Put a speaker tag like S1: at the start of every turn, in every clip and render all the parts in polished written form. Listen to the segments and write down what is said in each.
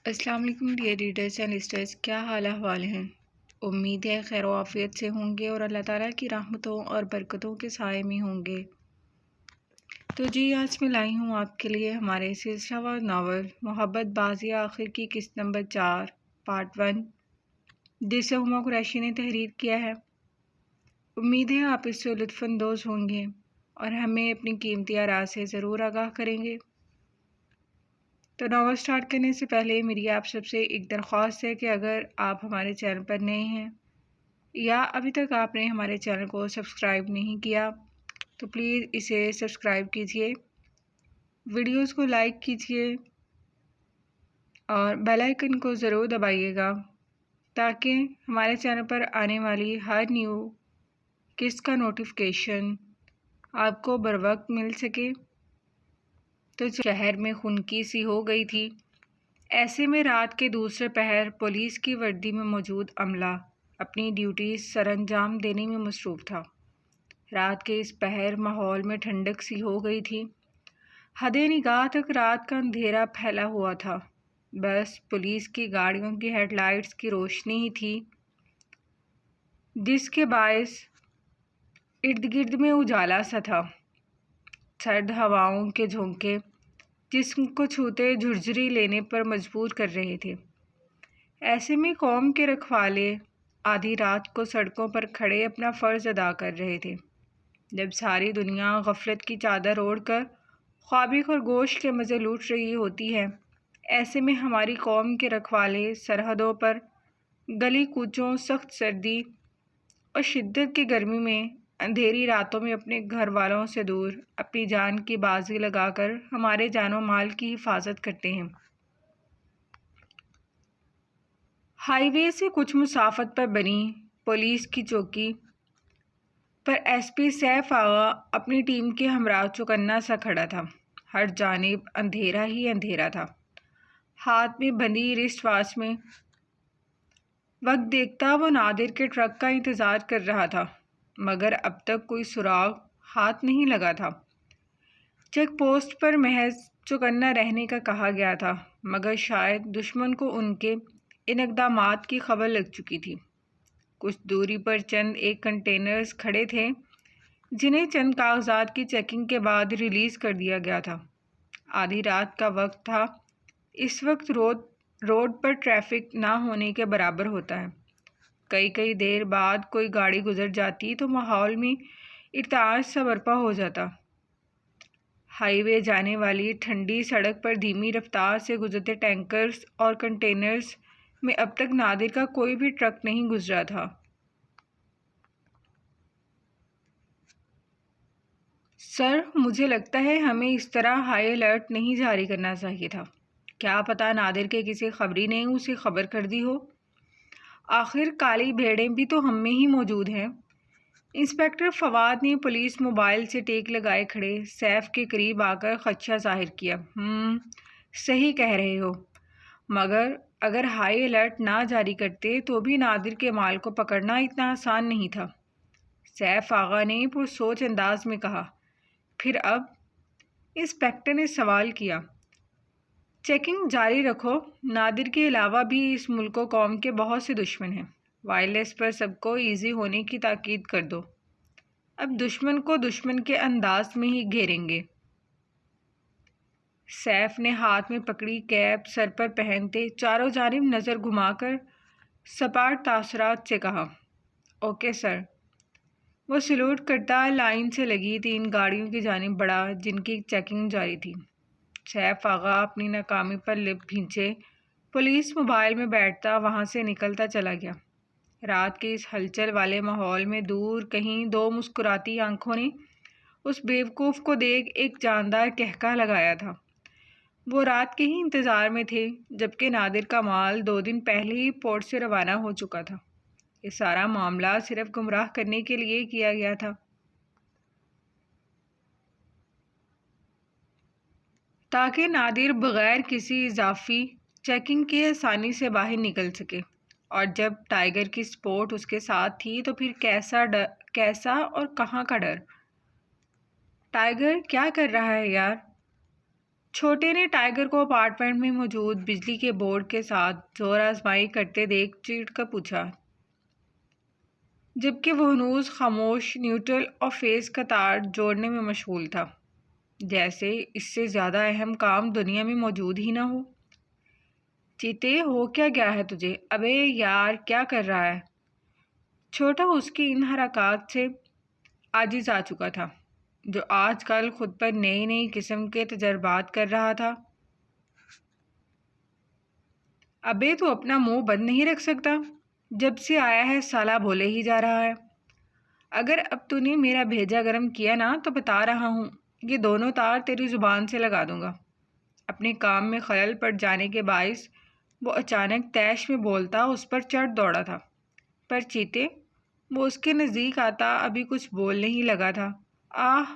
S1: السلام علیکم dear readers and لسٹرز، کیا حال احوال ہیں؟ امید ہے خیر و عافیت سے ہوں گے اور اللہ تعالیٰ کی رحمتوں اور برکتوں کے سائے میں ہوں گے۔ تو آج میں لائی ہوں آپ کے لیے ہمارے سلسلہ وار ناول محبت بازی آخر کی قسط نمبر 4 پارٹ 1، جسے ہما قریشی نے تحریر کیا ہے۔ امید ہے آپ اس سے لطف اندوز ہوں گے اور ہمیں اپنی قیمتی آراء سے ضرور آگاہ کریں گے۔ تو ناول سٹارٹ کرنے سے پہلے میری آپ سب سے ایک درخواست ہے کہ اگر آپ ہمارے چینل پر نئے ہیں یا ابھی تک آپ نے ہمارے چینل کو سبسکرائب نہیں کیا تو پلیز اسے سبسکرائب کیجئے، ویڈیوز کو لائک کیجئے اور بیل آئیکن کو ضرور دبائیے گا تاکہ ہمارے چینل پر آنے والی ہر نیو قسط کا نوٹیفیکیشن آپ کو بروقت مل سکے۔ تو شہر میں خنکی سی ہو گئی تھی، ایسے میں رات کے دوسرے پہر پولیس کی وردی میں موجود عملہ اپنی ڈیوٹی سر انجام دینے میں مصروف تھا۔ رات کے اس پہر ماحول میں ٹھنڈک سی ہو گئی تھی، حد نگاہ تک رات کا اندھیرا پھیلا ہوا تھا، بس پولیس کی گاڑیوں کی ہیڈ لائٹس کی روشنی ہی تھی جس کے باعث ارد گرد میں اجالا سا تھا۔ سرد ہواؤں کے جھونکے جسم کو چھوتے جھرجھری لینے پر مجبور کر رہے تھے۔ ایسے میں قوم کے رکھوالے آدھی رات کو سڑکوں پر کھڑے اپنا فرض ادا کر رہے تھے۔ جب ساری دنیا غفلت کی چادر اوڑھ کر خوابی خرگوش کے مزے لوٹ رہی ہوتی ہے، ایسے میں ہماری قوم کے رکھوالے سرحدوں پر گلی کوچوں، سخت سردی اور شدت کی گرمی میں اندھیری راتوں میں اپنے گھر والوں سے دور اپنی جان کی بازی لگا کر ہمارے جان و مال کی حفاظت کرتے ہیں۔ ہائی وے سے کچھ مسافت پر بنی پولیس کی چوکی پر ایس پی سیف آغا اپنی ٹیم کے ہمراہ چوکنا سا کھڑا تھا۔ ہر جانب اندھیرا ہی اندھیرا تھا۔ ہاتھ میں بندھی رسٹ واچ میں وقت دیکھتا وہ نادر کے ٹرک کا انتظار کر رہا تھا، مگر اب تک کوئی سراغ ہاتھ نہیں لگا تھا۔ چیک پوسٹ پر محض چوکنا رہنے کا کہا گیا تھا، مگر شاید دشمن کو ان کے ان اقدامات کی خبر لگ چکی تھی۔ کچھ دوری پر چند ایک کنٹینرز کھڑے تھے جنہیں چند کاغذات کی چیکنگ کے بعد ریلیز کر دیا گیا تھا۔ آدھی رات کا وقت تھا، اس وقت روڈ پر ٹریفک نہ ہونے کے برابر ہوتا ہے۔ کئی دیر بعد کوئی گاڑی گزر جاتی تو ماحول میں ارتعاش سا برپا ہو جاتا۔ ہائی وے جانے والی ٹھنڈی سڑک پر دھیمی رفتار سے گزرتے ٹینکرز اور کنٹینرز میں اب تک نادر کا کوئی بھی ٹرک نہیں گزرا تھا۔ سر، مجھے لگتا ہے ہمیں اس طرح ہائی الرٹ نہیں جاری کرنا چاہیے تھا۔ کیا پتہ نادر کے کسی خبری نے اسے خبر کر دی ہو۔ آخر کالی بھیڑیں بھی تو ہم میں ہی موجود ہیں۔ انسپکٹر فواد نے پولیس موبائل سے ٹیک لگائے کھڑے سیف کے قریب آ کر خدشہ ظاہر کیا۔ صحیح کہہ رہے ہو، مگر اگر ہائی الرٹ نہ جاری کرتے تو بھی نادر کے مال کو پکڑنا اتنا آسان نہیں تھا، سیف آغا نے پرسوچ انداز میں کہا۔ پھر اب؟ انسپکٹر نے سوال کیا۔ چیکنگ جاری رکھو، نادر کے علاوہ بھی اس ملک و قوم کے بہت سے دشمن ہیں، وائرلیس پر سب کو ایزی ہونے کی تاکید کر دو۔ اب دشمن کو دشمن کے انداز میں ہی گھیریں گے۔ سیف نے ہاتھ میں پکڑی کیپ سر پر پہنتے چاروں جانب نظر گھما کر سپاٹ تاثرات سے کہا۔ Okay sir. وہ سلوٹ کرتا لائن سے لگی 3 گاڑیوں کی جانب بڑھا جن کی چیکنگ جاری تھی۔ سیف آغا اپنی ناکامی پر لب بھینچے پولیس موبائل میں بیٹھتا وہاں سے نکلتا چلا گیا۔ رات کے اس ہلچل والے ماحول میں دور کہیں 2 مسکراتی آنکھوں نے اس بیوقوف کو دیکھ ایک جاندار قہقہ لگایا تھا۔ وہ رات کے ہی انتظار میں تھے جبکہ نادر کا مال 2 دن پہلے ہی پورٹ سے روانہ ہو چکا تھا۔ یہ سارا معاملہ صرف گمراہ کرنے کے لیے کیا گیا تھا تاکہ نادر بغیر کسی اضافی چیکنگ کے آسانی سے باہر نکل سکے، اور جب ٹائیگر کی سپورٹ اس کے ساتھ تھی تو پھر کیسا اور کہاں کا ڈر۔ ٹائیگر کیا کر رہا ہے یار؟ چھوٹے نے ٹائیگر کو اپارٹمنٹ میں موجود بجلی کے بورڈ کے ساتھ زور آزمائی کرتے دیکھ چیڑ کر پوچھا، جبکہ وہ ہنوز خاموش، نیوٹرل اور فیس کا تار جوڑنے میں مشغول تھا، جیسے اس سے زیادہ اہم کام دنیا میں موجود ہی نہ ہو۔ چیتے، ہو کیا گیا ہے تجھے؟ ابے یار، کیا کر رہا ہے؟ چھوٹا اس کی ان حرکات سے عاجز آ چکا تھا، جو آج کل خود پر نئی نئی قسم کے تجربات کر رہا تھا۔ ابے تو اپنا منہ بند نہیں رکھ سکتا؟ جب سے آیا ہے سالہ بولے ہی جا رہا ہے۔ اگر اب تو نے میرا بھیجا گرم کیا نا تو بتا رہا ہوں، یہ دونوں تار تیری زبان سے لگا دوں گا۔ اپنے کام میں خلل پڑ جانے کے باعث وہ اچانک طیش میں بولتا اس پر چڑھ دوڑا تھا، پر چیتے، وہ اس کے نزدیک آتا ابھی کچھ بول نہیں لگا تھا۔ آہ،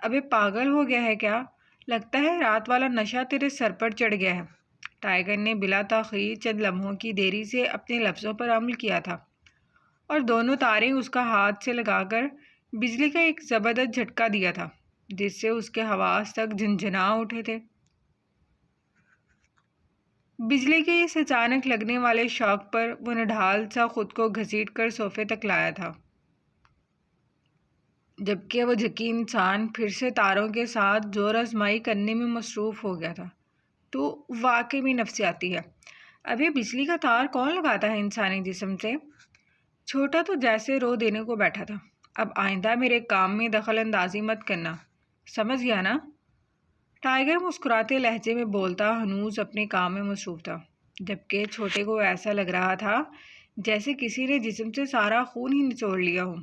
S1: ابے پاگل ہو گیا ہے کیا؟ لگتا ہے رات والا نشہ تیرے سر پر چڑھ گیا ہے۔ ٹائیگر نے بلا تاخیر چند لمحوں کی دیری سے اپنے لفظوں پر عمل کیا تھا، اور دونوں تاریں اس کا ہاتھ سے لگا کر بجلی کا ایک زبردست جھٹکا دیا تھا، جس سے اس کے حواس تک جھنجھنا اٹھے تھے۔ بجلی کے اس اچانک لگنے والے شاک پر وہ نڈھال سا خود کو گھسیٹ کر صوفے تک لایا تھا، جبکہ وہ ذکی انسان پھر سے تاروں کے ساتھ زور آزمائی کرنے میں مصروف ہو گیا تھا۔ تو واقعی میں نفسیاتی ہے۔ ابھی بجلی کا تار کون لگاتا ہے انسانی جسم سے؟ چھوٹا تو جیسے رو دینے کو بیٹھا تھا۔ اب آئندہ میرے کام میں دخل اندازی مت کرنا، سمجھ گیا نا؟ ٹائیگر مسکراتے لہجے میں بولتا ہنوز اپنے کام میں مصروف تھا، جبکہ چھوٹے کو ایسا لگ رہا تھا جیسے کسی نے جسم سے سارا خون ہی نچوڑ لیا ہو۔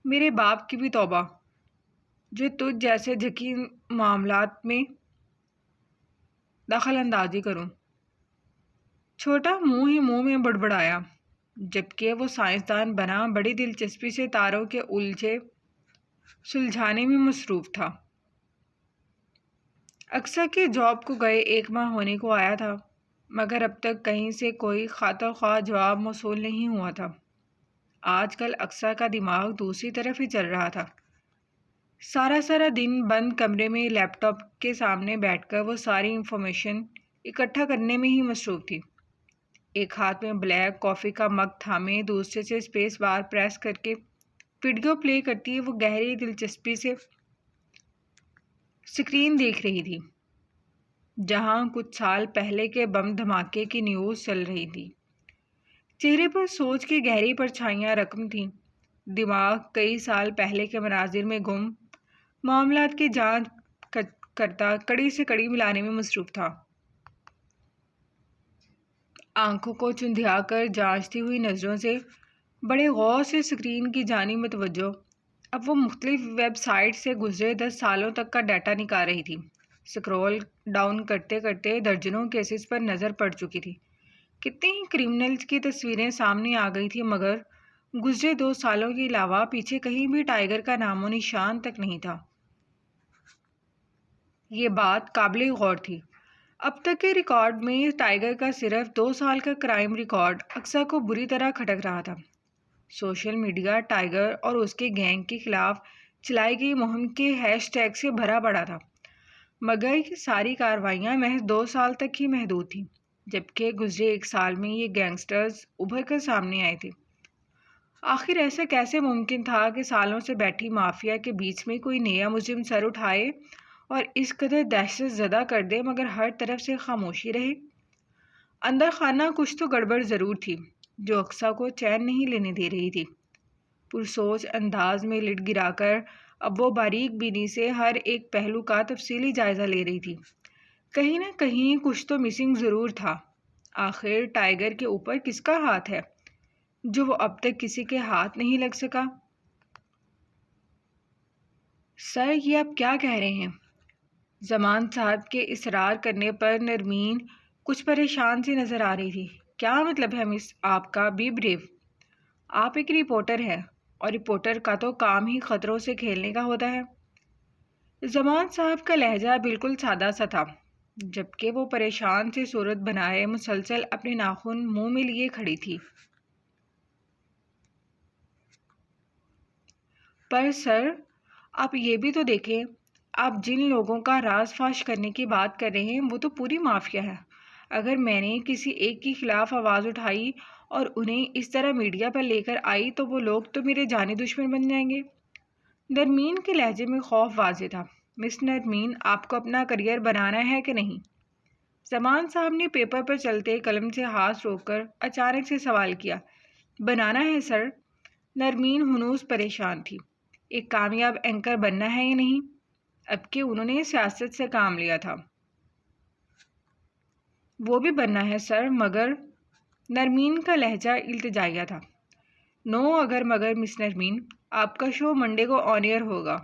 S1: میرے باپ کی بھی توبہ، جو تجھ جیسے ذکی معاملات میں دخل اندازی کروں۔ چھوٹا منہ ہی منہ میں بڑبڑایا، جبکہ وہ سائنسدان بنا بڑی دلچسپی سے تاروں کے الجھے سلجھانے میں مصروف تھا۔ اکثر کے جاب کو گئے 1 ماہ ہونے کو آیا تھا، مگر اب تک کہیں سے کوئی خاطر خواہ جواب موصول نہیں ہوا تھا۔ آج کل اکثر کا دماغ دوسری طرف ہی چل رہا تھا۔ سارا دن بند کمرے میں لیپ ٹاپ کے سامنے بیٹھ کر وہ ساری انفارمیشن اکٹھا کرنے میں ہی مصروف تھی۔ ایک ہاتھ میں بلیک کافی کا مگ تھامے دوسرے سے اسپیس بار پریس کر کے ویڈیو پلے کرتی وہ گہری دلچسپی سے سکرین دیکھ رہی تھی، جہاں کچھ سال پہلے کے بم دھماکے کی نیوز چل رہی تھی۔ چہرے پر سوچ کی گہری پرچھائیاں رقم تھیں۔ دماغ کئی سال پہلے کے مناظر میں گم معاملات کی جانچ کرتا کڑی سے کڑی ملانے میں مصروف تھا۔ آنکھوں کو چندھیا کر جانچتی ہوئی نظروں سے بڑے غور سے سکرین کی جانب متوجہ، اب وہ مختلف ویب سائٹ سے گزرے 10 سالوں تک کا ڈیٹا نکال رہی تھی۔ سکرول ڈاؤن کرتے کرتے درجنوں کیسز پر نظر پڑ چکی تھی۔ کتنے ہی کرمنلز کی تصویریں سامنے آ گئی تھیں، مگر گزرے 2 سالوں کے علاوہ پیچھے کہیں بھی ٹائیگر کا نام و نشان تک نہیں تھا۔ یہ بات قابل غور تھی۔ اب تک کے ریکارڈ میں ٹائیگر کا صرف 2 سال کا کرائم ریکارڈ اکثر کو بری طرح کھٹک رہا تھا۔ سوشل میڈیا ٹائیگر اور اس کے گینگ کے خلاف چلائی گئی مہم کے ہیش ٹیگ سے بھرا پڑا تھا، مگر یہ ساری کارروائیاں محض 2 سال تک ہی محدود تھیں، جبکہ گزرے 1 سال میں یہ گینگسٹرز ابھر کر سامنے آئے تھے۔ آخر ایسا کیسے ممکن تھا کہ سالوں سے بیٹھی مافیا کے بیچ میں کوئی نیا مجرم سر اٹھائے اور اس قدر دہشت زدہ کر دے مگر ہر طرف سے خاموشی رہے؟ اندر خانہ کچھ تو گڑبڑ ضرور تھی، جو اقصیٰ کو چین نہیں لینے دے رہی تھی۔ پرسوچ انداز میں لٹ گرا کر اب وہ باریک بینی سے ہر ایک پہلو کا تفصیلی جائزہ لے رہی تھی۔ کہیں نہ کہیں کچھ تو مسنگ ضرور تھا۔ آخر ٹائیگر کے اوپر کس کا ہاتھ ہے، جو وہ اب تک کسی کے ہاتھ نہیں لگ سکا؟ سر، یہ آپ کیا کہہ رہے ہیں؟ زمان صاحب کے اصرار کرنے پر نرمین کچھ پریشان سی نظر آ رہی تھی۔ کیا مطلب ہے مس آپ کا؟ Be brave. آپ ایک رپورٹر ہیں، اور رپورٹر کا تو کام ہی خطروں سے کھیلنے کا ہوتا ہے۔ زمان صاحب کا لہجہ بالکل سادہ سا تھا، جبکہ وہ پریشان سی صورت بنائے مسلسل اپنے ناخن منہ میں لیے کھڑی تھی۔ پر سر، آپ یہ بھی تو دیکھیں، آپ جن لوگوں کا راز فاش کرنے کی بات کر رہے ہیں وہ تو پوری مافیا ہے۔ اگر میں نے کسی ایک کے خلاف آواز اٹھائی اور انہیں اس طرح میڈیا پر لے کر آئی تو وہ لوگ تو میرے جانی دشمن بن جائیں گے۔ نرمین کے لہجے میں خوف واضح تھا۔ مس نرمین، آپ کو اپنا کریئر بنانا ہے کہ نہیں؟ زمان صاحب نے پیپر پر چلتے قلم سے ہاتھ روک کر اچانک سے سوال کیا۔ بنانا ہے سر۔ نرمین ہنوز پریشان تھی۔ ایک کامیاب اینکر بننا ہے یا نہیں؟ اب کہ انہوں نے سیاست سے کام لیا تھا۔ وہ بھی بننا ہے سر، مگر نرمین کا لہجہ التجائیہ تھا۔ نو اگر مگر مس نرمین، آپ کا شو منڈے کو آن ایئر ہوگا،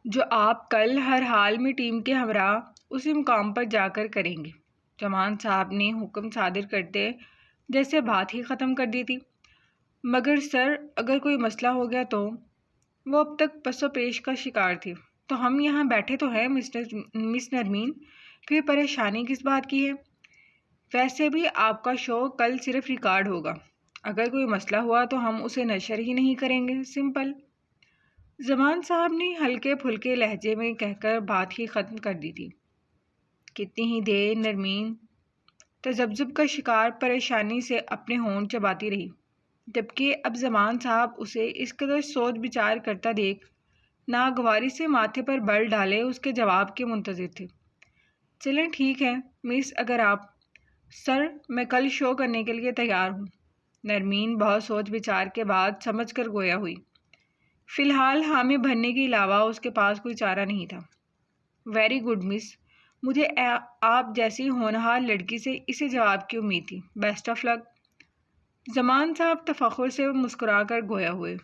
S1: جو آپ کل ہر حال میں ٹیم کے ہمراہ اسی مقام پر جا کر کریں گے۔ زمان صاحب نے حکم صادر کرتے جیسے بات ہی ختم کر دی تھی۔ مگر سر، اگر کوئی مسئلہ ہو گیا تو؟ وہ اب تک پس و پیش کا شکار تھی۔ تو ہم یہاں بیٹھے تو ہیں مس نرمین، پھر پریشانی کس بات کی ہے؟ ویسے بھی آپ کا شو کل صرف ریکارڈ ہوگا، اگر کوئی مسئلہ ہوا تو ہم اسے نشر ہی نہیں کریں گے، سمپل۔ زمان صاحب نے ہلکے پھلکے لہجے میں کہہ کر بات ہی ختم کر دی تھی۔ کتنی ہی دیر نرمین تذبذب کا شکار پریشانی سے اپنے ہونٹ چباتی رہی، جبکہ اب زمان صاحب اسے اس قدر سوچ بچار کرتا دیکھ ناگواری سے ماتھے پر بل ڈالے اس کے جواب کے منتظر تھے۔ چلیں ٹھیک ہے مس، اگر آپ۔ سر، میں کل شو کرنے کے لیے تیار ہوں۔ نرمین بہت سوچ بچار کے بعد سمجھ کر گویا ہوئی۔ فی الحال حامی بھرنے کے علاوہ اس کے پاس کوئی چارہ نہیں تھا۔ ویری گڈ مس، مجھے آپ جیسی ہونہار لڑکی سے اسی جواب کی امید تھی۔ بیسٹ آف لک۔ زمان صاحب تفخر سے مسکرا کر گویا ہوئے۔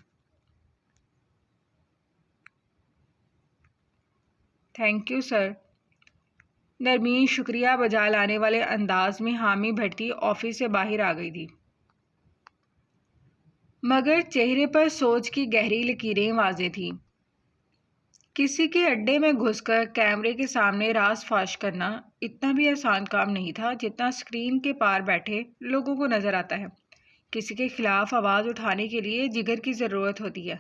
S1: Thank you sir. نرمین شکریہ بجا لانے والے انداز میں حامی بھرتی آفس سے باہر آ گئی تھی، مگر چہرے پر سوچ کی گہری لکیریں واضح تھیں۔ کسی کے اڈے میں گھس کر کیمرے کے سامنے راز فاش کرنا اتنا بھی آسان کام نہیں تھا جتنا اسکرین کے پار بیٹھے لوگوں کو نظر آتا ہے۔ کسی کے خلاف آواز اٹھانے کے لیے جگر کی ضرورت ہوتی ہے،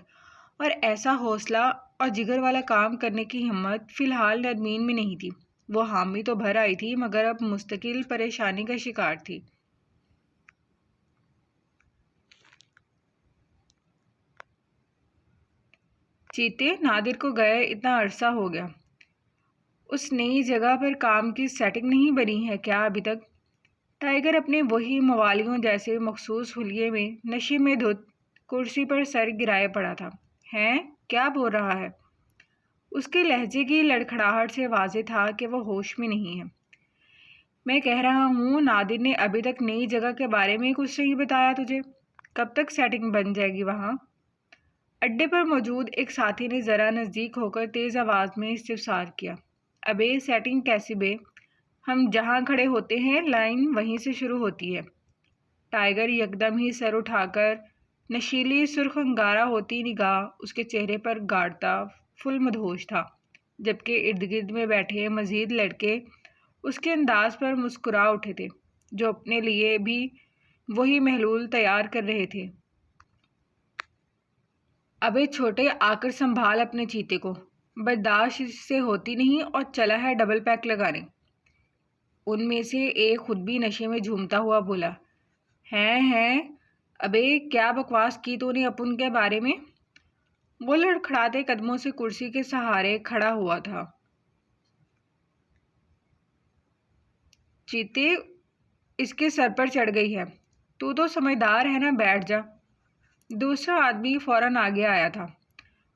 S1: اور ایسا حوصلہ اور جگر والا کام کرنے کی ہمت فی الحال نرمین میں نہیں تھی۔ وہ حامی تو بھر آئی تھی مگر اب مستقل پریشانی کا شکار تھی۔ چیتے، نادر کو گئے اتنا عرصہ ہو گیا، اس نئی جگہ پر کام کی سیٹنگ نہیں بنی ہے کیا ابھی تک؟ ٹائیگر اپنے وہی موالیوں جیسے مخصوص حلیے میں نشے میں دھت کرسی پر سر گرائے پڑا تھا۔ ہیں؟ کیا بول رہا ہے؟ اس کے لہجے کی لڑکھڑاہٹ سے واضح تھا کہ وہ ہوش میں نہیں ہے۔ میں کہہ رہا ہوں نادر نے ابھی تک نئی جگہ کے بارے میں کچھ نہیں بتایا تجھے؟ کب تک سیٹنگ بن جائے گی وہاں؟ اڈے پر موجود ایک ساتھی نے ذرا نزدیک ہو کر تیز آواز میں استفسار کیا۔ ابے سیٹنگ کیسی بے؟ ہم جہاں کھڑے ہوتے ہیں لائن وہیں سے شروع ہوتی ہے۔ ٹائیگر یکدم ہی سر اٹھا کر نشیلی سرخ انگارہ ہوتی نگاہ اس کے چہرے پر گاڑتا فل مدہوش تھا، جبکہ ارد گرد میں بیٹھے مزید لڑکے اس کے انداز پر مسکرا اٹھے تھے، جو اپنے لیے بھی وہی محلول تیار کر رہے تھے۔ ابے چھوٹے، آ کر سنبھال اپنے چیتے کو، برداشت سے ہوتی نہیں اور چلا ہے ڈبل پیک لگانے۔ ان میں سے ایک خود بھی نشے میں جھومتا ہوا بولا۔ ہیں ابے کیا بکواس کی تو نے اپن کے بارے میں؟ وہ لڑکھڑاتے قدموں سے کرسی کے سہارے کھڑا ہوا تھا۔ چیتے، اس کے سر پر چڑھ گئی ہے، تو سمجھدار ہے نا، بیٹھ جا۔ دوسرا آدمی فوراً آگے آیا تھا،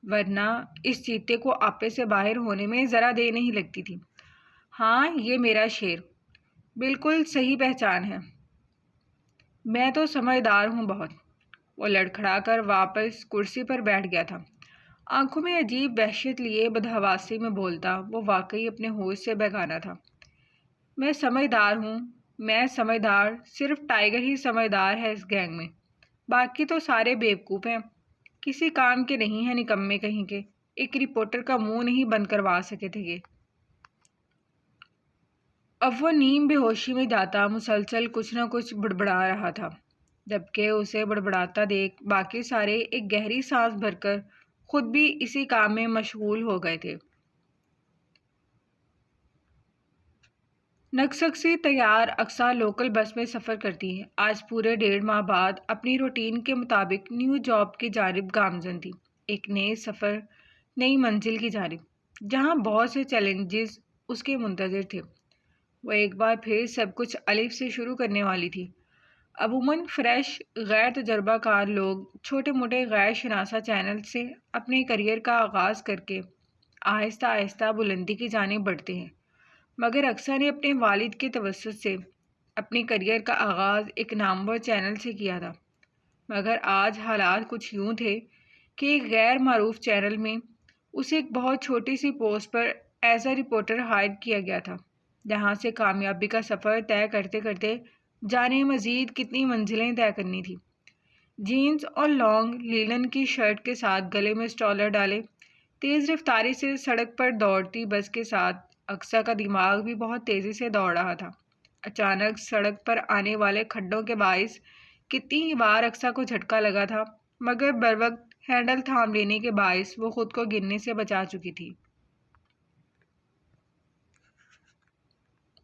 S1: ورنہ اس چیتے کو آپے سے باہر ہونے میں ذرا دیر نہیں لگتی تھی۔ ہاں، یہ میرا شیر، بالکل صحیح پہچان ہے، میں تو سمجھدار ہوں بہت۔ وہ لڑکھڑا کر واپس کرسی پر بیٹھ گیا تھا، آنکھوں میں عجیب وحشت لیے بدحواسی میں بولتا وہ واقعی اپنے ہوش سے بیگانہ تھا۔ میں سمجھدار ہوں، میں سمجھدار، صرف ٹائیگر ہی سمجھدار ہے اس گینگ میں، باقی تو سارے بیوقوف ہیں، کسی کام کے نہیں ہیں، نکمے کہیں کے، ایک رپورٹر کا منہ نہیں بند کروا سکے تھے یہ۔ اب وہ نیم بے ہوشی میں جاتا مسلسل کچھ نہ کچھ بڑبڑا رہا تھا، جبکہ اسے بڑبڑاتا دیکھ باقی سارے ایک گہری سانس بھر کر خود بھی اسی کام میں مشغول ہو گئے تھے۔ نقصق سے تیار اقصیٰ لوکل بس میں سفر کرتی ہے۔ آج پورے 1.5 ماہ بعد اپنی روٹین کے مطابق نیو جاب کی جانب گامزن تھی، ایک نئے سفر، نئی منزل کی جانب، جہاں بہت سے چیلنجز اس کے منتظر تھے۔ وہ ایک بار پھر سب کچھ الف سے شروع کرنے والی تھی۔ عموماً فریش، غیر تجربہ کار لوگ چھوٹے موٹے غیر شناسا چینل سے اپنے کیریئر کا آغاز کر کے آہستہ آہستہ بلندی کی جانب بڑھتے ہیں، مگر اقصیٰ نے اپنے والد کے توسط سے اپنے کیریئر کا آغاز ایک نامور چینل سے کیا تھا، مگر آج حالات کچھ یوں تھے کہ ایک غیر معروف چینل میں اسے ایک بہت چھوٹی سی پوسٹ پر ایز اے رپورٹر ہائر کیا گیا تھا، جہاں سے کامیابی کا سفر طے کرتے کرتے جانے مزید کتنی منزلیں طے کرنی تھی۔ جینز اور لانگ لینن کی شرٹ کے ساتھ گلے میں اسٹالر ڈالے تیز رفتاری سے سڑک پر دوڑتی بس کے ساتھ اقصیٰ کا دماغ بھی بہت تیزی سے دوڑ رہا تھا۔ اچانک سڑک پر آنے والے کھڈوں کے باعث کتنی ہی بار اقصیٰ کو جھٹکا لگا تھا، مگر بروقت ہینڈل تھام لینے کے باعث وہ خود کو گرنے سے بچا چکی تھی۔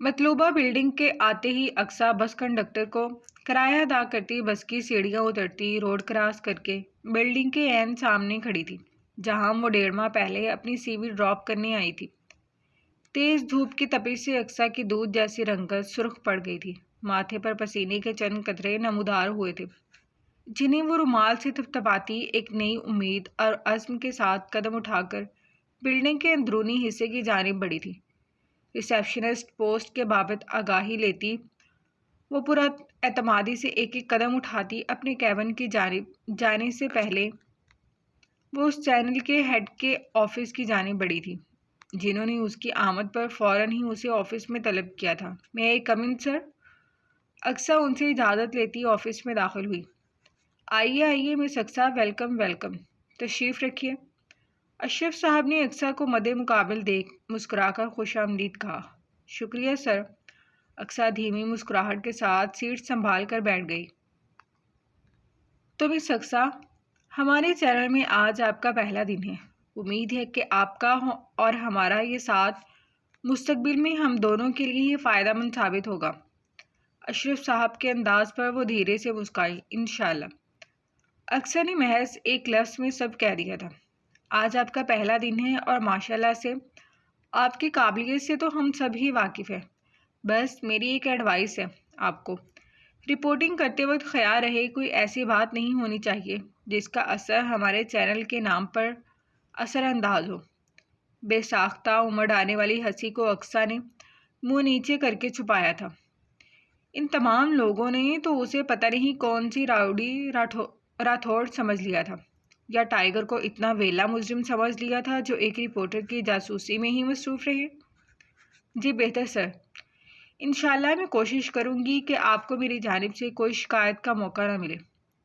S1: مطلوبہ بلڈنگ کے آتے ہی اقصیٰ بس کنڈکٹر کو کرایہ ادا کرتی بس کی سیڑھیاں اترتی روڈ کراس کر کے بلڈنگ کے عین سامنے کھڑی تھی، جہاں وہ 1.5 ماہ پہلے اپنی سی وی ڈراپ کرنے آئی تھی۔ تیز دھوپ کی تپش سے اقصیٰ کی دودھ جیسی رنگت سرخ پڑ گئی تھی، ماتھے پر پسینے کے چند قطرے نمودار ہوئے تھے، جنہیں وہ رومال سے تھپتھپاتی ایک نئی امید اور عزم کے ساتھ قدم اٹھا کر بلڈنگ کے اندرونی حصے کی جانب بڑھی تھی۔ ریسیپشنسٹ پوسٹ کے بابت آگاہی لیتی وہ پورا اعتمادی سے ایک ایک قدم اٹھاتی اپنے کیبن کی جانب جانے سے پہلے وہ اس چینل کے ہیڈ کے آفس کی جانب بڑھی تھی، جنہوں نے اس کی آمد پر فوراً ہی اسے آفس میں طلب کیا تھا۔ میں آئی کم ان سر؟ اقصیٰ ان سے اجازت لیتی آفس میں داخل ہوئی۔ آئیے آئیے مس اقصیٰ، ویلکم ویلکم، تشریف رکھیے۔ اشرف صاحب نے اقصیٰ کو مد مقابل دیکھ مسکرا کر خوش آمدید کہا۔ شکریہ سر۔ اقصیٰ دھیمی مسکراہٹ کے ساتھ سیٹ سنبھال کر بیٹھ گئی۔ تو مس اقصیٰ، ہمارے چینل میں آج آپ کا پہلا دن ہے۔ امید ہے کہ آپ کا اور ہمارا یہ ساتھ مستقبل میں ہم دونوں کے لیے فائدہ مند ثابت ہوگا۔ اشرف صاحب کے انداز پر وہ دھیرے سے مسکرائی۔ انشاءاللہ۔ اقصیٰ نے محض ایک لفظ میں سب کہہ دیا تھا۔ آج آپ کا پہلا دن ہے اور ماشاءاللہ سے آپ کی قابلیت سے تو ہم سب ہی واقف ہیں۔ بس میری ایک ایڈوائس ہے آپ کو، رپورٹنگ کرتے وقت خیال رہے کوئی ایسی بات نہیں ہونی چاہیے جس کا اثر ہمارے چینل کے نام پر اثر انداز ہو۔ بے ساختہ امڑ آنے والی ہنسی کو اقصیٰ نے منہ نیچے کر کے چھپایا تھا۔ ان تمام لوگوں نے تو اسے پتہ نہیں کون سی راؤڈی راتھوڑ سمجھ لیا تھا، یا ٹائیگر کو اتنا ویلا مجرم سمجھ لیا تھا جو ایک رپورٹر کی جاسوسی میں ہی مصروف رہے۔ جی بہتر سر، انشاءاللہ میں کوشش کروں گی کہ آپ کو میری جانب سے کوئی شکایت کا موقع نہ ملے۔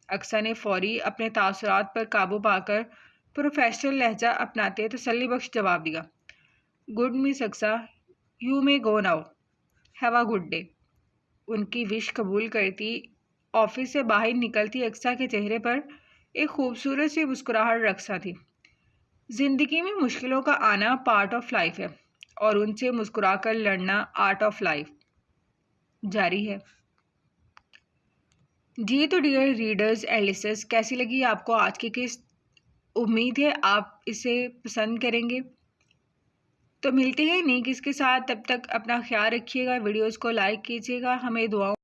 S1: اقصیٰ نے فوری اپنے تاثرات پر قابو پا کر پروفیشنل لہجہ اپناتے تسلی بخش جواب دیا۔ Good Miss Aqsa, you may go now, have a good day. ان کی وش قبول کرتی آفس سے باہر نکلتی اقصیٰ کے چہرے پر ایک خوبصورت سی مسکراہٹ رقصہ تھی۔ زندگی میں مشکلوں کا آنا پارٹ آف لائف ہے، اور ان سے مسکرا کر لڑنا آرٹ آف لائف۔ جاری ہے۔ جی تو ڈیئر ریڈرز اینڈ لسنرز، کیسی لگی آپ کو آج کی قسط؟ امید ہے آپ اسے پسند کریں گے۔ تو ملتے ہیں نئی قسط کے ساتھ، تب تک اپنا خیال رکھیے گا، ویڈیوز کو لائک کیجیے گا، ہمیں دعاؤں